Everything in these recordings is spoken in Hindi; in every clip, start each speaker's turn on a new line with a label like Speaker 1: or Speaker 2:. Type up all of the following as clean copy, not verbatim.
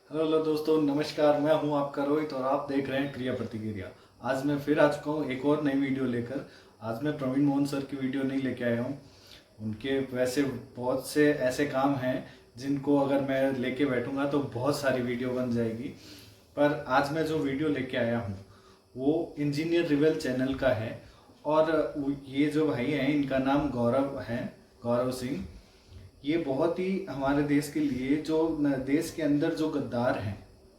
Speaker 1: हेलो दोस्तों, नमस्कार। मैं हूं आपका रोहित और आप देख रहे हैं क्रिया प्रतिक्रिया। आज मैं फिर आ चुका हूं एक और नई वीडियो लेकर। आज मैं प्रवीण मोहन सर की वीडियो नहीं लेके आया हूं। उनके वैसे बहुत से ऐसे काम हैं जिनको अगर मैं लेके बैठूंगा तो बहुत सारी वीडियो बन जाएगी। पर आज मैं जो वीडियो लेके आया हूं वो इंजीनियर रिवेल चैनल का है। और ये जो भाई हैं इनका नाम गौरव है, गौरव सिंह। ये बहुत ही हमारे देश के लिए जो देश के अंदर जो गद्दार हैं,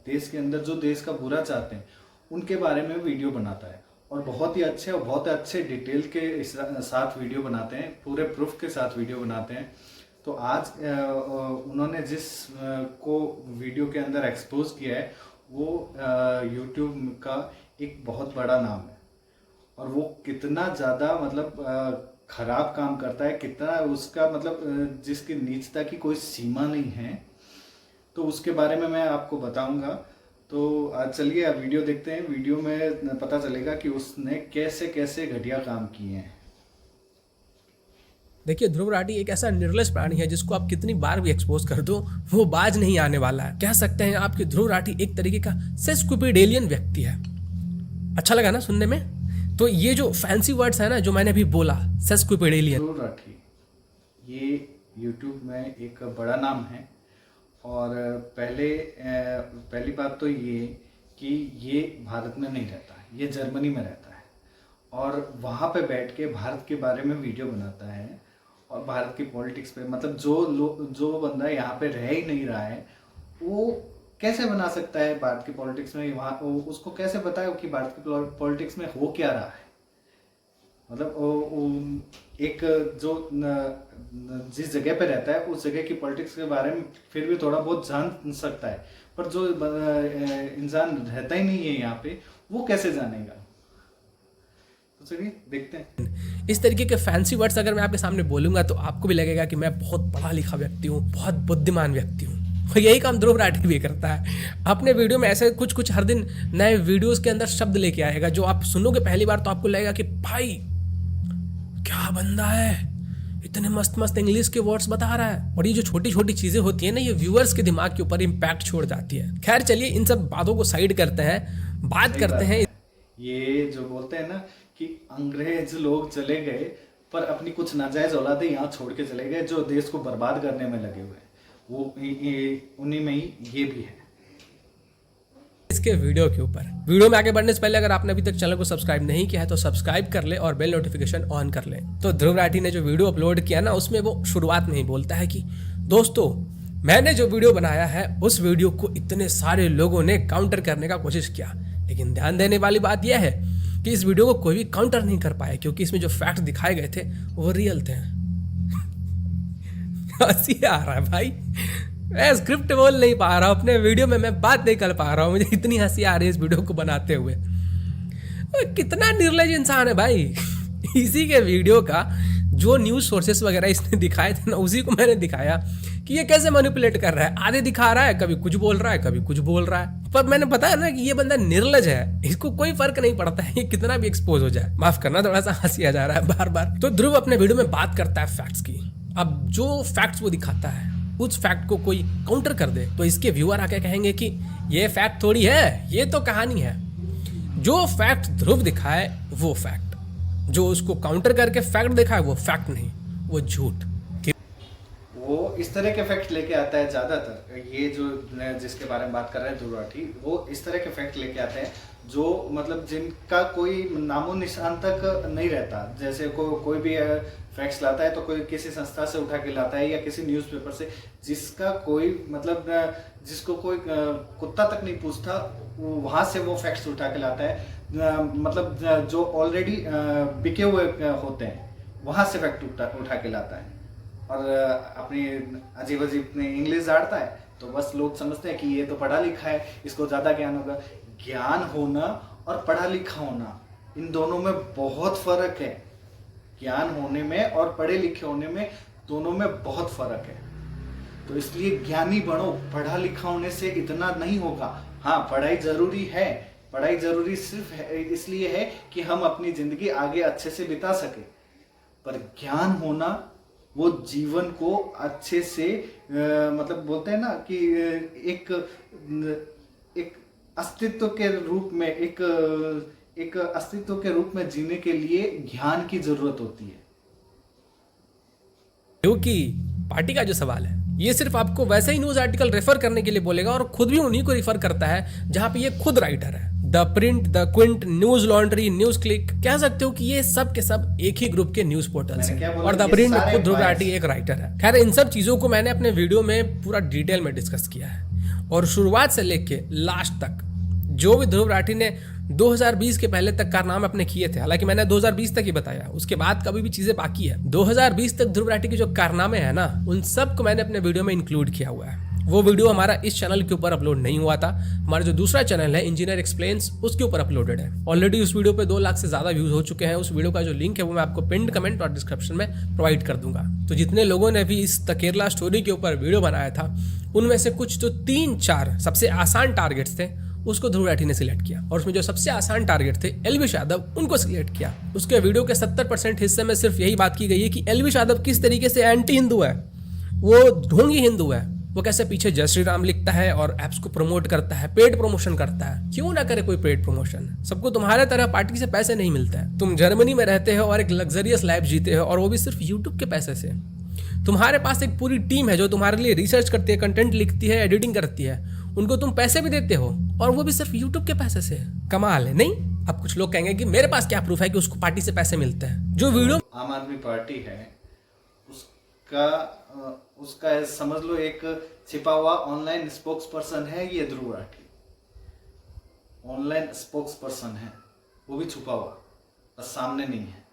Speaker 1: देश के अंदर जो देश का बुरा चाहते हैं, उनके बारे में वीडियो बनाता है। और बहुत ही अच्छे और बहुत अच्छे डिटेल के साथ वीडियो बनाते हैं, पूरे प्रूफ के साथ वीडियो बनाते हैं। तो आज उन्होंने जिस को वीडियो के अंदर एक्सपोज किया है वो यूट्यूब का एक बहुत बड़ा नाम है। और वो कितना ज़्यादा मतलब खराब काम करता है, कितना उसका मतलब जिसकी नीचता की कोई सीमा नहीं है, तो उसके बारे में मैं आपको बताऊंगा। तो आज चलिए आप वीडियो देखते हैं। वीडियो में पता चलेगा कि उसने कैसे कैसे घटिया काम किए हैं।
Speaker 2: देखिए, ध्रुव राठी एक ऐसा निर्लज प्राणी है जिसको आप कितनी बार भी एक्सपोज कर दो वो बाज नहीं आने वाला है। कह सकते हैं आपके ध्रुव राठी एक तरीके का सेस्क्विपिडेलियन व्यक्ति है। अच्छा लगा ना सुनने में? तो ये जो फैंसी वर्ड्स है ना जो मैंने अभी बोला, सेस्क्विपिडेलियन।
Speaker 1: ध्रुव राठी ये यूट्यूब में एक बड़ा नाम है। और पहली बात तो ये कि ये भारत में नहीं रहता, ये जर्मनी में रहता है। और वहाँ पे बैठ के भारत के बारे में वीडियो बनाता है और भारत की पॉलिटिक्स पे, मतलब जो बंदा यहाँ पे रह ही नहीं रहा है वो कैसे बना सकता है भारत की पॉलिटिक्स में। वहाँ उसको कैसे पता है कि भारत की पॉलिटिक्स में हो क्या रहा है। मतलब एक जो जिस जगह पे रहता है उस जगह की पॉलिटिक्स के बारे में फिर भी थोड़ा बहुत जान सकता है, पर जो इंसान रहता ही नहीं है यहाँ पे वो कैसे जानेगा। तो चलिए देखते हैं।
Speaker 2: इस तरीके के फैंसी वर्ड्स अगर मैं आपके सामने बोलूंगा तो आपको भी लगेगा कि मैं बहुत पढ़ा लिखा व्यक्ति हूँ, बहुत बुद्धिमान व्यक्ति हूँ। और यही काम ध्रुव राठी भी करता है। अपने वीडियो में ऐसे कुछ हर दिन नए वीडियोस के अंदर शब्द लेके आएगा जो आप सुनोगे पहली बार तो आपको लगेगा कि भाई क्या बंदा है, इतने मस्त मस्त इंग्लिश के वर्ड्स बता रहा है। और ये जो छोटी छोटी चीजें होती है ना, ये व्यूअर्स के दिमाग के ऊपर इम्पैक्ट छोड़ जाती है। खैर चलिए इन सब बातों को साइड करते हैं, बात करते हैं।
Speaker 1: ये जो बोलते हैं ना कि अंग्रेज लोग चले गए पर अपनी कुछ नाजायज औलादे यहाँ छोड़ के चले गए जो देश को बर्बाद करने में लगे हुए हैं, वो उन्हीं में ही ये भी है।
Speaker 2: इसके वीडियो के ऊपर वीडियो में आगे बढ़ने से पहले अगर आपने अभी तक चैनल को सब्सक्राइब नहीं किया है तो सब्सक्राइब कर ले और बेल नोटिफिकेशन ऑन कर ले। तो ध्रुव राठी ने जो वीडियो अपलोड किया ना उसमें वो शुरुआत में ही बोलता है कि दोस्तों मैंने जो वीडियो बनाया है उस वीडियो को इतने सारे लोगों ने काउंटर करने का कोशिश किया, लेकिन ध्यान देने वाली बात यह है कि इस वीडियो को कोई भी काउंटर नहीं कर पाया क्योंकि इसमें जो फैक्ट दिखाए गए थे वो रियल थे। हंसी आ रहा है भाई, मैं स्क्रिप्ट बोल नहीं पा रहा हूँ अपने वीडियो में, मैं बात नहीं कर पा रहा हूँ, मुझे इतनी हंसी आ रही है इस वीडियो को बनाते हुए। कितना निर्लज इंसान है भाई। इसी के वीडियो का जो न्यूज़ सोर्सेस वगैरह इसने दिखाए थे ना उसी को मैंने दिखाया कि ये कैसे मैनिपुलेट कर रहा है। आधे दिखा रहा है, कभी कुछ बोल रहा है, कभी कुछ बोल रहा है। पर मैंने बताया ना कि ये बंदा निर्लज है, इसको कोई फर्क नहीं पड़ता है ये कितना भी एक्सपोज हो जाए। माफ करना, थोड़ा सा हंसी आ जा रहा है बार बार। तो ध्रुव अपने वीडियो में बात करता है फैक्ट्स की। अब जो फैक्ट्स वो दिखाता है उस फैक्ट को कोई काउंटर कर दे तो इसके व्यूअर आके कहेंगे कि ये फैक्ट थोड़ी है, ये तो कहानी है। जो फैक्ट ध्रुव दिखाए वो फैक्ट, जो उसको काउंटर करके फैक्ट दिखाए वो फैक्ट नहीं, वो झूठ।
Speaker 1: वो इस तरह के फैक्ट लेके आता है ज्यादातर। ये जो जिसके बारे में बात कर रहे हैं ध्रुव राठी, वो इस तरह के फैक्ट लेके आते हैं जो मतलब जिनका कोई नामो निशान तक नहीं रहता। जैसे कोई भी फैक्ट्स लाता है तो कोई किसी संस्था से उठा के लाता है या किसी न्यूज़पेपर से, जिसका कोई मतलब जिसको कोई कुत्ता तक नहीं पूछता, वहाँ से वो फैक्ट्स उठा के लाता है। मतलब जो ऑलरेडी बिके हुए होते हैं वहाँ से फैक्ट उठा के लाता है और अपनी अजीब अजीब इंग्लिश झाड़ता है। तो बस लोग समझते हैं कि ये तो पढ़ा लिखा है, इसको ज़्यादा ज्ञान होगा। ज्ञान होना और पढ़ा लिखा होना, इन दोनों में बहुत फर्क है। ज्ञान होने में और पढ़े लिखे होने में दोनों में बहुत फर्क है। तो इसलिए ज्ञानी बनो, पढ़ा लिखा होने से इतना नहीं होगा। हाँ, पढ़ाई जरूरी है, पढ़ाई जरूरी सिर्फ इसलिए है कि हम अपनी जिंदगी आगे अच्छे से बिता सके, पर ज्ञान होना वो जीवन को अच्छे से मतलब बोलते हैं ना कि एक अस्तित्व के रूप में एक अस्तित्व के रूप में जीने के लिए ज्ञान की जरूरत होती है।
Speaker 2: क्योंकि पार्टी का जो सवाल है ये सिर्फ आपको वैसे ही न्यूज आर्टिकल रेफर करने के लिए बोलेगा और खुद भी उन्हीं को रेफर करता है जहां पे ये खुद राइटर है। The print, the Quint, news laundry, news click, कह सकते हो कि ये सब के सब एक ही ग्रुप के न्यूज पोर्टल्स हैं और द प्रिंट में खुद ध्रुव राठी एक राइटर है। खैर इन सब चीजों को मैंने अपने वीडियो में पूरा डिटेल में डिस्कस किया है और शुरुआत से लेके लास्ट तक जो भी ध्रुव राठी ने 2020 के पहले तक कारनामे अपने किए थे, हालांकि मैंने 2020 तक ही बताया, उसके बाद कभी भी चीजें बाकी है। 2020 तक ध्रुव राठी के जो कारनामे हैं ना, उन सब को मैंने अपने वीडियो में इंक्लूड किया हुआ है। वो वीडियो हमारा इस चैनल के ऊपर अपलोड नहीं हुआ था, हमारा जो दूसरा चैनल है इंजीनियर एक्सप्लेन्स उसके ऊपर अपलोडेड है। ऑलरेडी उस वीडियो पे 2 लाख से ज्यादा व्यूज हो चुके हैं। उस वीडियो का जो लिंक है वो मैं आपको पिंड कमेंट और डिस्क्रिप्शन में प्रोवाइड कर दूंगा। तो जितने लोगों ने भी इस द केरला स्टोरी के ऊपर वीडियो बनाया था उनमें से कुछ जो 3-4 सबसे आसान टारगेट्स थे उसको ध्रुव राठी ने सिलेक्ट किया और उसमें जो सबसे आसान टारगेट थे एलविश यादव, उनको सिलेक्ट किया। उसके वीडियो के 70% हिस्से में सिर्फ यही बात की गई है कि एलविश यादव किस तरीके से एंटी हिंदू है, वो ढोंगी हिंदू है, वो कैसे पीछे जय श्री राम लिखता है और एप्स को प्रमोट करता है, पेड प्रमोशन करता है। क्यों ना करे कोई पेड प्रमोशन? सबको तुम्हारे तरह पार्टी से पैसे नहीं मिलते हैं। तुम जर्मनी में रहते हो और एक लग्जरियस लाइफ जीते हो और वो भी सिर्फ यूट्यूब के पैसे से। तुम्हारे पास एक पूरी टीम है जो तुम्हारे लिए रिसर्च करती है, कंटेंट लिखती है, एडिटिंग करती है, उनको तुम पैसे भी देते हो और वो भी सिर्फ यूट्यूब के पैसे से। कमाल है नहीं? अब कुछ लोग कहेंगे कि मेरे पास क्या प्रूफ है कि उसको पार्टी से पैसे मिलते हैं। जो वीडियो
Speaker 1: आम आदमी पार्टी है उसका समझ लो एक छिपा हुआ ऑनलाइन स्पोक्स पर्सन है ये Dhruv Rathee. Online spokes person है, वो भी छुपा हुआ, बस सामने नहीं है।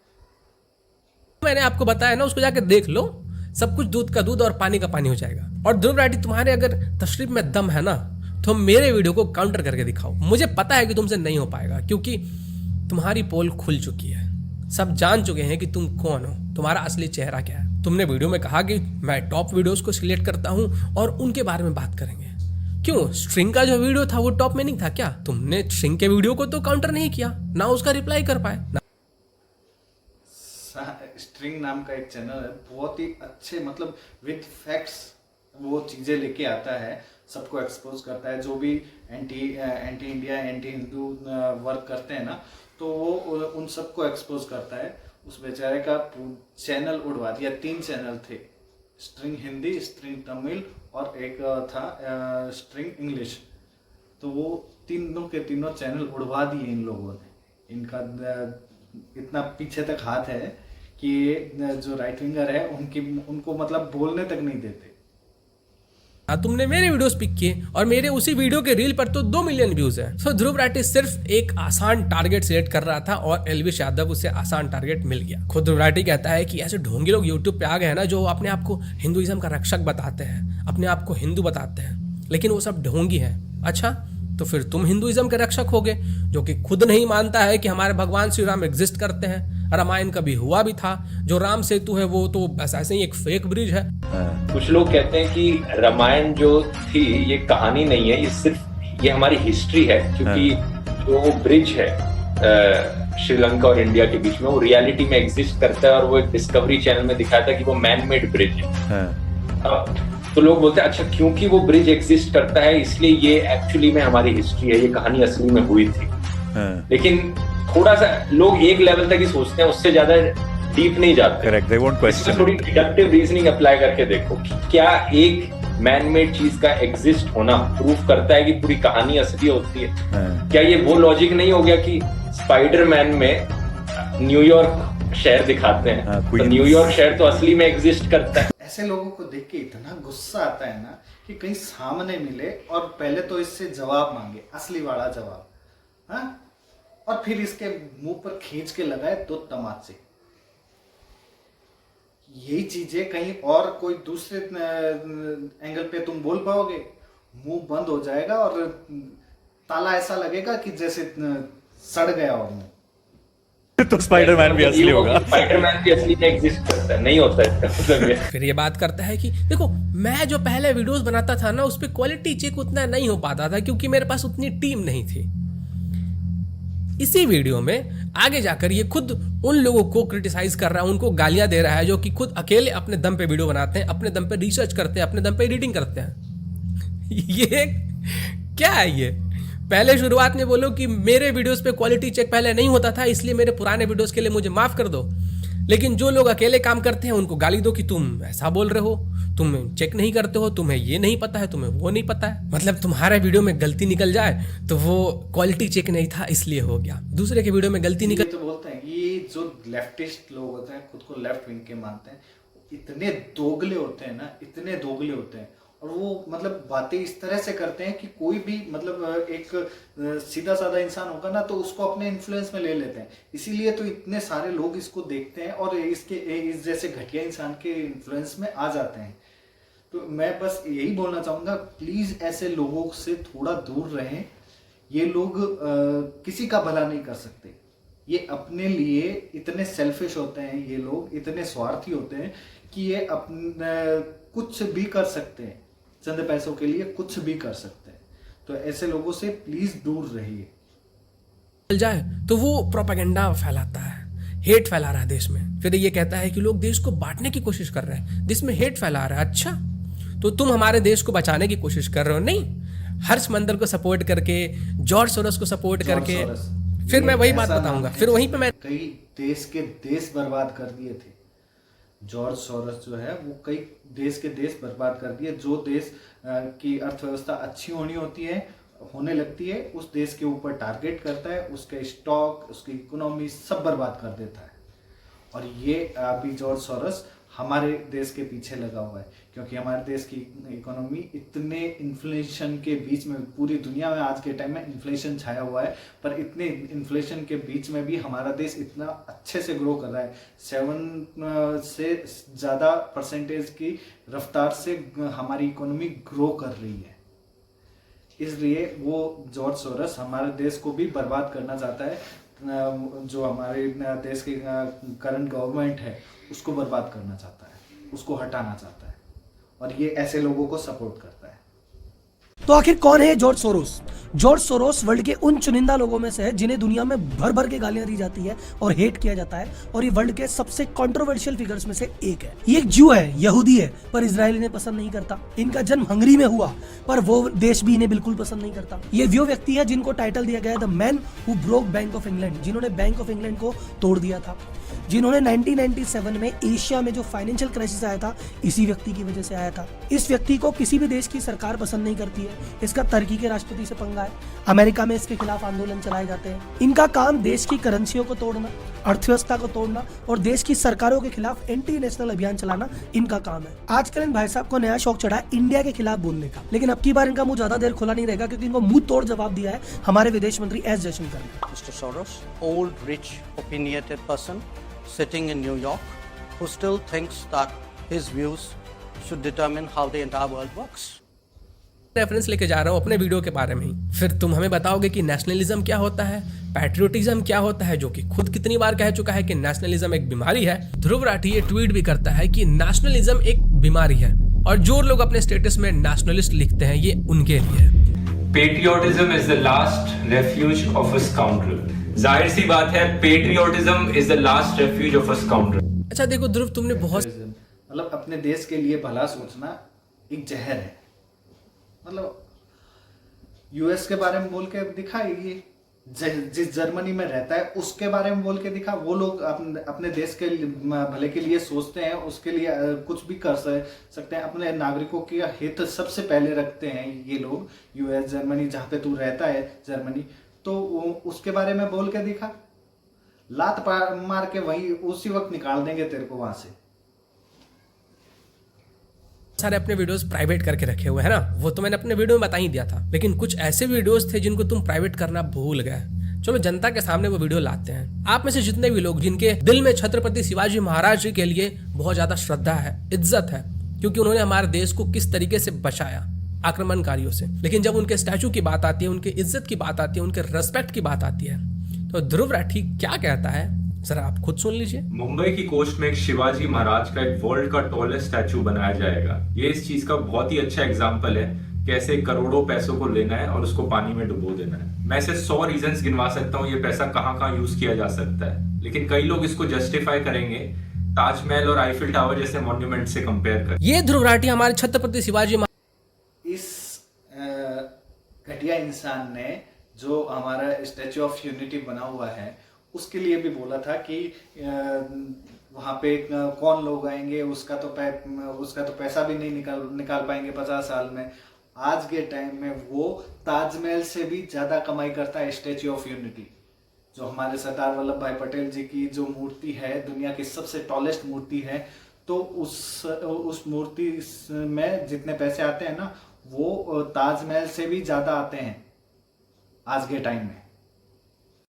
Speaker 2: मैंने आपको बताया ना, उसको जाकर देख लो, सब कुछ दूध का दूध और पानी का पानी हो जाएगा। और ध्रुव राठी तुम्हारे अगर तशरीफ में दम है ना तो मेरे वीडियो को काउंटर करके दिखाओ। मुझे पता है कि तुमसे नहीं हो पाएगा क्योंकि तुम्हारी पोल खुल चुकी है, सब जान चुके हैं कि तुम कौन हो, तुम्हारा असली चेहरा क्या है। तुमने वीडियो में कहा कि मैं टॉप वीडियोस को सिलेक्ट करता हूं और उनके बारे में बात करेंगे। क्यों? स्ट्रिंग का जो वीडियो था वो टॉप में नहीं था क्या? तुमने स्ट्रिंग के वीडियो को तो काउंटर नहीं किया, ना उसका रिप्लाई कर पाए ना।
Speaker 1: स्ट्रिंग नाम का एक चैनल है, बहुत ही अच्छे मतलब विद फैक्ट्स वो चीजें लेके आता है, सबको एक्सपोज करता है। जो भी anti India, anti Hindu work करते हैं ना, तो वो उन सबको एक्सपोज करता है। उस बेचारे का चैनल उड़वा दिया। 3 चैनल थे, स्ट्रिंग हिंदी, स्ट्रिंग तमिल और एक था स्ट्रिंग इंग्लिश। तो वो तीनों के तीनों चैनल उड़वा दिए इन लोगों ने। इनका इतना पीछे तक हाथ है कि जो राइट विंगर है उनको मतलब बोलने तक नहीं देते।
Speaker 2: तुमने मेरे वीडियोस पिक किए और मेरे उसी वीडियो के रील पर तो 2 मिलियन व्यूज है। सो ध्रुव राठी सिर्फ एक आसान टारगेट सिलेक्ट कर रहा था और एलविश यादव उसे आसान टारगेट मिल गया। खुद ध्रुव राठी कहता है कि ऐसे ढोंगी लोग यूट्यूब पे आ गए हैं ना जो अपने आप को हिंदुइज्म का रक्षक बताते हैं, अपने आप को हिंदू बताते हैं, लेकिन वो सब ढोंगी है। अच्छा, तो फिर तुम हिंदुइज्म के रक्षक होगे जो कि खुद नहीं मानता है कि हमारे भगवान श्री राम एग्जिस्ट करते हैं, रामायण कभी हुआ भी था, जो राम सेतु है वो तो बस ऐसे ही एक फेक ब्रिज है।
Speaker 3: कुछ लोग कहते हैं कि रामायण जो थी ये कहानी नहीं है, ये हमारी हिस्ट्री है, क्योंकि जो ब्रिज है श्रीलंका और इंडिया के बीच में वो रियलिटी में एग्जिस्ट करता है और वो एक डिस्कवरी चैनल में दिखाया था कि वो मैन मेड ब्रिज है। तो लोग बोलते हैं अच्छा क्योंकि वो ब्रिज एग्जिस्ट करता है इसलिए ये एक्चुअली में हमारी हिस्ट्री है, ये कहानी असली में हुई थी। लेकिन थोड़ा सा लोग एक लेवल तक ही सोचते हैं, उससे ज्यादा डीप नहीं जाते।
Speaker 4: Correct, they won't question.
Speaker 3: थोड़ी डिडक्टिव रीजनिंग अप्लाई करके देखो कि क्या एक मैन मेड चीज का एग्जिस्ट होना प्रूफ करता है कि पूरी कहानी असली होती है? क्या ये वो लॉजिक नहीं हो गया कि स्पाइडरमैन में न्यूयॉर्क शहर दिखाते हैं, तो न्यूयॉर्क शहर तो असली में एग्जिस्ट करता है।
Speaker 1: ऐसे लोगों को देख के इतना गुस्सा आता है ना कि कहीं सामने मिले और पहले तो इससे जवाब मांगे, असली वाला जवाब, हाँ, और फिर इसके मुंह पर खींच के लगाए 2 तमाचे। यही चीजें कहीं और कोई दूसरे एंगल पे तुम बोल पाओगे, मुंह बंद हो जाएगा और ताला ऐसा लगेगा कि जैसे सड़ गया हो मुंह।
Speaker 4: तो स्पाइडरमैन भी असली होगा।
Speaker 3: स्पाइडरमैन भी असली में एग्जिस्ट करता है, नहीं होता इसका मतलब।
Speaker 2: फिर ये बात करता है कि देखो मैं जो पहले वीडियोस बनाता था ना उस पे क्वालिटी चेक उतना नहीं हो पाता था क्योंकि मेरे पास उतनी टीम नहीं थी। इसी वीडियो में आगे जाकर ये खुद उन लोगों को क्रिटिसाइज कर रहा है, उनको गालियां दे रहा है जो कि खुद अकेले अपने दम पे वीडियो बनाते हैं, अपने दम पे रिसर्च करते हैं, अपने दम पे एडिटिंग करते हैं। ये क्या है ये? पहले शुरुआत में बोलो कि मेरे वीडियोस पे क्वालिटी चेक पहले नहीं होता था, इसलिए मेरे पुराने वीडियोस के लिए मुझे माफ कर दो। लेकिन जो लोग अकेले काम करते हैं उनको गाली दो कि तुम ऐसा बोल रहे हो, तुम चेक नहीं करते हो, तुम्हें ये नहीं पता है, तुम्हें वो नहीं पता है। मतलब तुम्हारे वीडियो में गलती निकल जाए तो वो क्वालिटी चेक नहीं था इसलिए हो गया, दूसरे के वीडियो में गलती निकल।
Speaker 1: तो बोलते हैं ये जो लेफ्टिस्ट लोग होते हैं, खुद को लेफ्ट विंग के मानते हैं, इतने दोगले होते हैं ना, इतने दोगले होते हैं। और वो मतलब बातें इस तरह से करते हैं कि कोई भी मतलब एक सीधा साधा इंसान होगा ना तो उसको अपने इन्फ्लुएंस में ले लेते हैं। इसीलिए तो इतने सारे लोग इसको देखते हैं और इस जैसे घटिया इंसान के इन्फ्लुएंस में आ जाते हैं। तो मैं बस यही बोलना चाहूँगा, प्लीज़ ऐसे लोगों से थोड़ा दूर रहें। ये लोग किसी का भला नहीं कर सकते। ये अपने लिए इतने सेल्फिश होते हैं, ये लोग इतने स्वार्थी होते हैं कि ये अपने कुछ भी कर सकते हैं, चंद पैसों के लिए कुछ भी कर सकते हैं। तो ऐसे लोगों से प्लीज दूर रहिए।
Speaker 2: चल जाए तो वो प्रोपेगेंडा फैलाता है, हेट फैला रहा है देश में, फिर ये कहता है कि लोग देश को बांटने की कोशिश कर रहे हैं, देश में हेट फैला रहा है। अच्छा, तो तुम हमारे देश को बचाने की कोशिश कर रहे हो? नहीं, हर्ष मंदर को सपोर्ट करके, जॉर्ज सोरोस को सपोर्ट करके, फिर मैं वही बात बताऊंगा, फिर वहीं पे मैं
Speaker 1: कई देश के देश बर्बाद कर दिए थे। जॉर्ज सोरोस जो है वो कई देश के देश बर्बाद कर दिए। जो देश की अर्थव्यवस्था अच्छी होने लगती है, उस देश के ऊपर टारगेट करता है, उसके स्टॉक, उसकी इकोनॉमी सब बर्बाद कर देता है। और ये अभी जॉर्ज सोरोस हमारे देश के पीछे लगा हुआ है, क्योंकि हमारे देश की इकोनॉमी इतने इन्फ्लेशन के बीच में, पूरी दुनिया में आज के टाइम में इन्फ्लेशन छाया हुआ है, पर इतने इन्फ्लेशन के बीच में भी हमारा देश इतना अच्छे से ग्रो कर रहा है। 7 से ज़्यादा % की रफ्तार से हमारी इकोनॉमी ग्रो कर रही है। इसलिए वो जॉर्ज सोरोस हमारे देश को भी बर्बाद करना चाहता है। जो हमारे देश की करंट गवर्नमेंट है उसको बर्बाद करना चाहता है, उसको हटाना चाहता है, और ये ऐसे लोगों को सपोर्ट करता है।
Speaker 5: तो आखिर कौन है George Soros? George Soros world के उन चुनिंदा लोगों में से है जिन्हें दुनिया में भर भर के गालियां दी जाती है और हेट किया जाता है, और ये वर्ल्ड के सबसे कंट्रोवर्शियल फिगर्स में से एक है। ये एक ज्यू है, यहूदी है, पर इजराइल इन्हें पसंद नहीं करता। इनका जन्म हंगरी में हुआ, पर वो देश भी इन्हें बिल्कुल पसंद नहीं करता। ये वो व्यक्ति है जिनको टाइटल दिया गया है the man who broke bank of England, जिन्होंने बैंक ऑफ इंग्लैंड को तोड़ दिया था, जिन्होंने 1997 में एशिया में जो फाइनेंशियल क्राइसिस आया था इसी व्यक्ति की वजह से आया था। इस व्यक्ति को किसी भी देश की सरकार पसंद नहीं करती है। इसका तुर्की के राष्ट्रपति से पंगा है, अमेरिका में इसके खिलाफ आंदोलन चलाए जाते हैं। इनका काम देश की करेंसियों को तोड़ना, अर्थव्यवस्था को तोड़ना और देश की सरकारों के खिलाफ एंटी नेशनल अभियान चलाना इनका काम है। आजकल इन भाई साहब को नया शौक चढ़ा है इंडिया के खिलाफ बोलने का, लेकिन अब की बार इनका मुंह ज्यादा देर खुला नहीं रहेगा, क्योंकि इनको मुंह तोड़ जवाब दिया है हमारे विदेश मंत्री एस जयशंकर ने।
Speaker 6: Mr. Soros, old, rich, opinionated person sitting in New York who still thinks that his views should determine how the entire world works.
Speaker 2: Reference लेके जा रहा हूँ अपने वीडियो के बारे में ही। फिर तुम हमें बताओगे कि नेशनलिज्म क्या होता है, पैट्रियोटिज्म क्या होता है, जो कि खुद कितनी बार कह चुका है कि नेशनलिज्म एक बीमारी है। ध्रुव राठी ये ट्वीट भी करता है कि नेशनलिज्म एक बीमारी है, और जो लोग अपने स्टेटस में नेशनलिस्ट लिखते हैं ये उनके लिए है।
Speaker 3: Patriotism is the last refuge of a scoundrel. जाहिर सी बात है, patriotism is the last refuge of a scoundrel.
Speaker 2: अच्छा देखो ध्रुव, तुमने बहुत
Speaker 1: मतलब अपने देश के लिए भला सोचना एक जहर है। मतलब यूएस के बारे में बोल के दिखा, ये जिस जर्मनी में रहता है उसके बारे में बोल के दिखा। वो लोग अपने देश के भले के लिए सोचते हैं, उसके लिए कुछ भी कर सकते हैं, अपने नागरिकों के हित सबसे पहले रखते हैं ये लोग। यूएस, जर्मनी, जहाँ पे तू रहता है जर्मनी, तो उसके बारे में बोल के दिखा, लात मार के वही उसी वक्त निकाल देंगे तेरे को वहां से।
Speaker 2: सारे अपने वीडियोस प्राइवेट करके रखे हुए हैं ना, वो तो मैंने अपने वीडियो में बता ही दिया था, लेकिन कुछ ऐसे वीडियोस थे जिनको तुम प्राइवेट करना भूल गए। चलो जनता के सामने वो वीडियो लाते हैं। आप में से जितने भी लोग जिनके दिल में छत्रपति शिवाजी महाराज जी के लिए बहुत ज्यादा श्रद्धा है, इज्जत है, क्योंकि उन्होंने हमारे देश को किस तरीके से बचाया आक्रमणकारियों से, लेकिन जब उनके स्टैचू की बात आती है, उनके इज्जत की बात आती है, उनके रेस्पेक्ट की बात आती है, तो ध्रुव राठी क्या कहता है जरा आप खुद सुन लीजिए।
Speaker 7: मुंबई की कोस्ट में एक शिवाजी महाराज का एक वर्ल्ड का टॉलेस्ट स्टैचू बनाया जाएगा। ये इस चीज का बहुत ही अच्छा एग्जांपल है कैसे करोड़ों पैसों को लेना है और उसको पानी में डुबो देना है। मैं ऐसे 100 रीजंस गिनवा सकता हूँ ये पैसा कहाँ कहाँ यूज किया जा सकता है, लेकिन कई लोग इसको जस्टिफाई करेंगे ताजमहल और आईफिल टावर जैसे मॉन्यूमेंट से कंपेयर कर।
Speaker 2: ये ध्रुव राठी हमारे छत्रपति शिवाजी
Speaker 1: इस घटिया इंसान ने जो हमारा स्टैचू ऑफ यूनिटी बना हुआ है उसके लिए भी बोला था कि वहाँ पे कौन लोग आएंगे, उसका तो पैसा भी नहीं निकाल पाएंगे 50 साल में। आज के टाइम में वो ताजमहल से भी ज़्यादा कमाई करता है स्टैचू ऑफ यूनिटी, जो हमारे सरदार वल्लभ भाई पटेल जी की जो मूर्ति है, दुनिया की सबसे टॉलेस्ट मूर्ति है। तो उस मूर्ति में जितने पैसे आते हैं ना, वो ताजमहल से भी ज़्यादा आते हैं आज के टाइम में।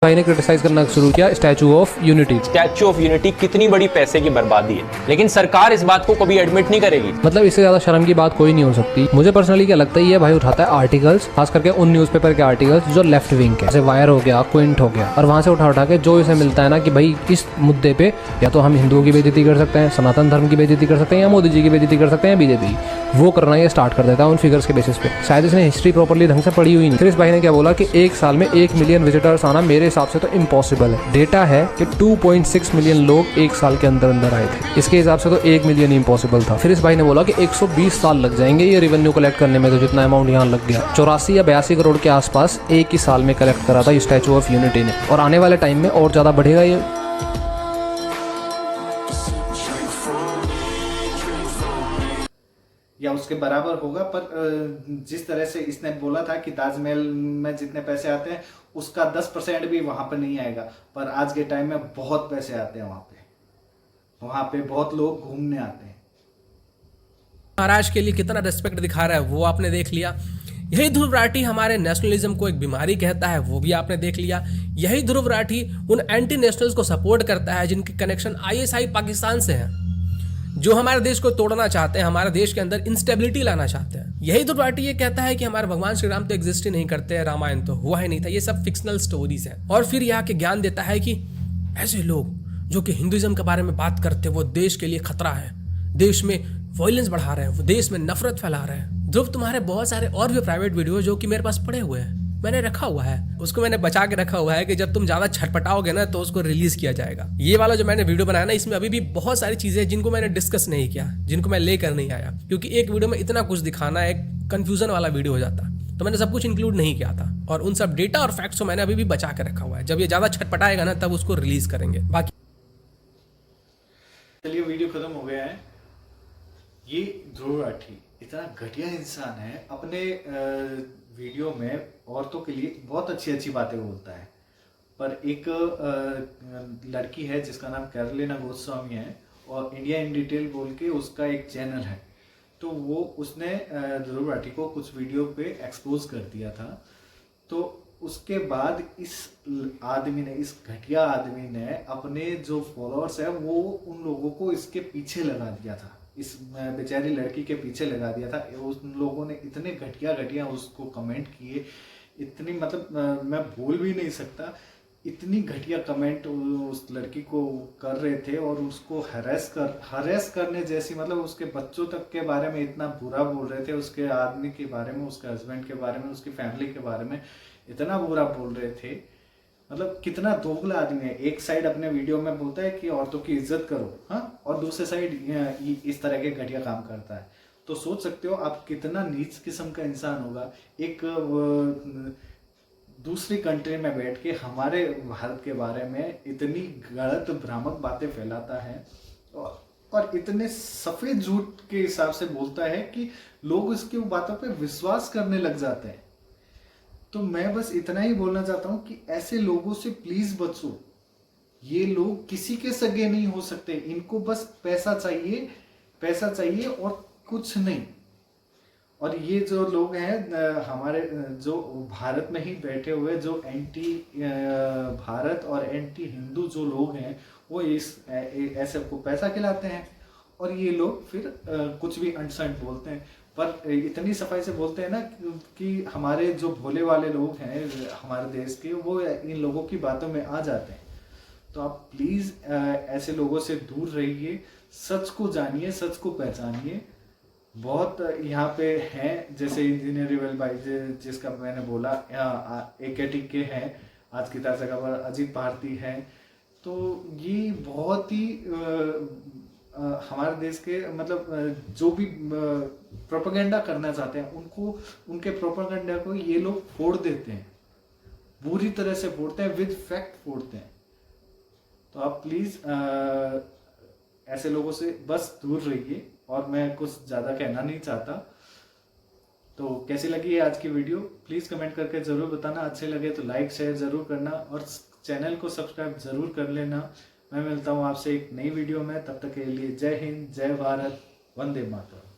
Speaker 2: भाई ने क्रिटिसाइज करना शुरू किया statue of unity.
Speaker 8: Statue of unity कितनी बड़ी पैसे की बर्बादी है, लेकिन सरकार इस बात को कभी एडमिट नहीं करेगी।
Speaker 2: मतलब इससे ज्यादा शर्म की बात कोई नहीं हो सकती। मुझे पर्सनली क्या लगता है, ये भाई उठाता है आर्टिकल्स, खास करके उन न्यूज़पेपर के आर्टिकल्स जो लेफ्ट विंग के, जैसे वायर हो गया, क्विंट हो गया, और वहां से उठा के जो इसे मिलता है ना कि भाई इस मुद्दे पे या तो हम हिंदुओं की बेइज्जती कर सकते हैं, सनातन धर्म की बेइज्जती कर सकते हैं, या मोदी जी की बेइज्जती कर सकते हैं, बीजेपी, वो करना ये स्टार्ट कर देता है उन फिगर्स के बेसिस पे। शायद इसने हिस्ट्री प्रॉपर्ली ढंग से पढ़ी हुई नहीं। फिर इस भाई ने क्या बोला कि एक साल में 1 मिलियन विजिटर्स आना मेरे हिसाब से तो इम्पॉसिबल है। डेटा है कि 2.6 मिलियन लोग एक साल के अंदर अंदर आए थे, इसके हिसाब से तो 1 मिलियन इम्पॉसिबल था। फिर इस भाई ने बोला कि 120 साल लग जाएंगे ये रेवेन्यू कलेक्ट करने में, तो जितना अमाउंट यहाँ लग गया 84 या 82 करोड़ के आसपास एक ही साल में कलेक्ट करा था ये स्टैचू ऑफ यूनिटी ने, और आने वाले टाइम में और ज्यादा बढ़ेगा ये।
Speaker 1: या उसके बराबर होगा। पर जिस तरह से इसने बोला था कि ताजमहल में जितने पैसे आते हैं उसका 10% भी वहां पर नहीं आएगा, पर आज के टाइम में बहुत पैसे आते हैं वहां पे बहुत लोग घूमने आते हैं।
Speaker 2: महाराज के लिए कितना रिस्पेक्ट दिखा रहा है वो आपने देख लिया। यही ध्रुव राठी हमारे नेशनलिज्म को एक बीमारी कहता है, वो भी आपने देख लिया। यही ध्रुव राठी उन एंटी नेशनल्स को सपोर्ट करता है जिनके कनेक्शन ISI पाकिस्तान से हैं, जो हमारे देश को तोड़ना चाहते हैं, हमारे देश के अंदर इंस्टेबिलिटी लाना चाहते हैं। यही ध्रुव राठी ये कहता है कि हमारे भगवान श्री राम तो एग्जिस्ट ही नहीं करते हैं, रामायण तो हुआ ही नहीं था, ये सब फिक्शनल स्टोरीज हैं। और फिर यहाँ के ज्ञान देता है कि ऐसे लोग जो कि हिंदुइज्म के बारे में बात करते हैं वो देश के लिए खतरा है, देश में वायलेंस बढ़ा रहे हैं, वो देश में नफरत फैला रहे हैं। ध्रुव, तुम्हारे बहुत सारे और भी प्राइवेट वीडियो जो कि मेरे पास पड़े हुए हैं, मैंने रखा हुआ है, उसको मैंने बचा के रखा हुआ है कि जब तुम ज्यादा छटपटाओगे ना तो उसको रिलीज किया जाएगा। ये वाला जो मैंने वीडियो बनाया ना, इसमें अभी भी बहुत सारी चीजें जिनको मैंने डिस्कस नहीं किया, जिनको मैं लेकर नहीं आया, क्योंकि एक वीडियो में इतना कुछ दिखाना एक कंफ्यूजन वाला वीडियो हो जाता, तो मैंने सब कुछ इंक्लूड नहीं किया था। और उन सब डेटा और फैक्ट्स को मैंने अभी भी बचा के रखा हुआ है, जब ये ज्यादा छटपटाएगा ना तब उसको रिलीज करेंगे। बाकी
Speaker 1: चलिए, वीडियो खत्म हो गया है। ये ध्रुव राठी इतना घटिया इंसान है, अपने वीडियो में औरतों के लिए बहुत अच्छी अच्छी बातें बोलता है, पर एक लड़की है जिसका नाम कैरोलिना गोस्वामी है और इंडिया इन डिटेल बोल के उसका एक चैनल है, तो वो उसने ध्रुव राठी को कुछ वीडियो पे एक्सपोज कर दिया था। तो उसके बाद इस आदमी ने, इस घटिया आदमी ने अपने जो फॉलोअर्स है वो उन लोगों को इसके पीछे लगा दिया था, इस बेचारी लड़की के पीछे लगा दिया था। उन लोगों ने इतने घटिया उसको कमेंट किए, इतनी मतलब मैं बोल भी नहीं सकता, इतनी घटिया कमेंट उस लड़की को कर रहे थे और उसको हरेस करने जैसी, मतलब उसके बच्चों तक के बारे में इतना बुरा बोल रहे थे, उसके आदमी के बारे में, उसके हस्बैंड के बारे में, उसकी फैमिली के बारे में इतना बुरा बोल रहे थे। मतलब कितना दोगला आदमी है, एक साइड अपने वीडियो में बोलता है कि औरतों की इज्जत करो, हाँ, और दूसरे साइड इस तरह के घटिया काम करता है। तो सोच सकते हो आप कितना नीच किस्म का इंसान होगा, एक दूसरी कंट्री में बैठ के हमारे भारत के बारे में इतनी गलत भ्रामक बातें फैलाता है और इतने सफेद झूठ के हिसाब से बोलता है कि लोग इसकी बातों पे विश्वास करने लग जाते हैं। तो मैं बस इतना ही बोलना चाहता हूं कि ऐसे लोगों से प्लीज बचो। ये लोग किसी के सगे नहीं हो सकते, इनको बस पैसा चाहिए और कुछ नहीं। और ये जो लोग हैं हमारे, जो भारत में ही बैठे हुए, जो एंटी भारत और एंटी हिंदू जो लोग हैं, वो ऐसे को पैसा खिलाते हैं और ये लोग फिर कुछ भी अंट-संट बोलते हैं। पर इतनी सफाई से बोलते हैं ना कि हमारे जो भोले वाले लोग हैं हमारे देश के, वो इन लोगों की बातों में आ जाते हैं। तो आप प्लीज़ ऐसे लोगों से दूर रहिए, सच को जानिए, सच को पहचानिए बहुत यहाँ पे हैं, जैसे इंजीनियर रिवेल भाई जिसका मैंने बोला, AKT के हैं, आज की ताज़ा खबर अजीत भारती हैं। तो ये बहुत ही हमारे देश के मतलब जो भी प्रोपेगेंडा करना चाहते हैं उनको, उनके प्रोपेगेंडा को ये लोग फोड़ देते हैं, बुरी तरह से फोड़ते हैं, विद फैक्ट फोड़ते हैं। तो आप प्लीज़ ऐसे लोगों से बस दूर रहिए, और मैं कुछ ज़्यादा कहना नहीं चाहता। तो कैसी लगी है आज की वीडियो, प्लीज़ कमेंट करके ज़रूर बताना। अच्छे लगे तो लाइक शेयर ज़रूर करना, और चैनल को सब्सक्राइब ज़रूर कर लेना। मैं मिलता हूँ आपसे एक नई वीडियो में, तब तक के लिए जय हिंद, जय भारत, वंदे मातरम।